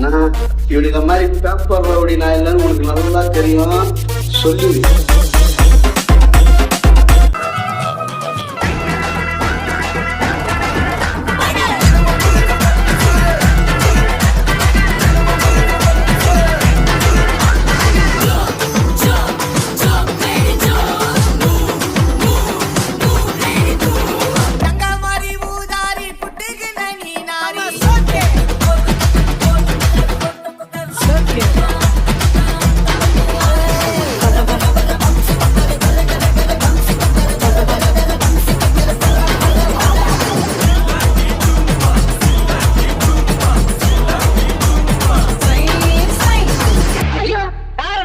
இப்படி இந்த மாதிரி பேப்பர் ரவுடி நான் இல்லைன்னு உனக்கு நல்லா தெரியும் சொல்லி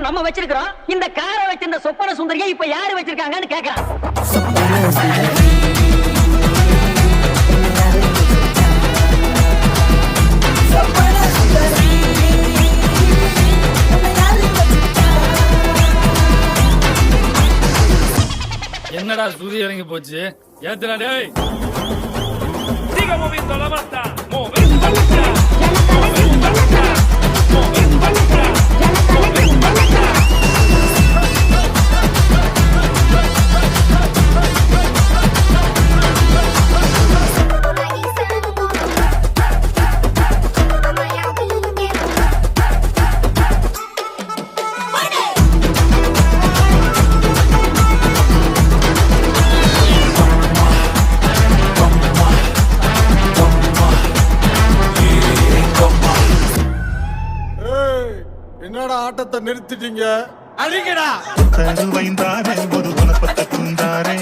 நம்ம வச்சிருக்கிறோம். இந்த காரை வச்சிருந்த சொப்பன சுந்தரியை இப்ப யாரு வச்சிருக்காங்கன்னு கேக்குறான். என்னடா சுதி இறங்கி போச்சு ஏத்துடா டேய் siga moviendo la mata moviendo la mata moviendo la mata moviendo la mata moviendo la mata என்னடா ஆட்டத்தை நிறுத்திட்டீங்க? அடிங்கடா. தருவைந்தாரே ஒரு குணப்பட்ட குந்தாரே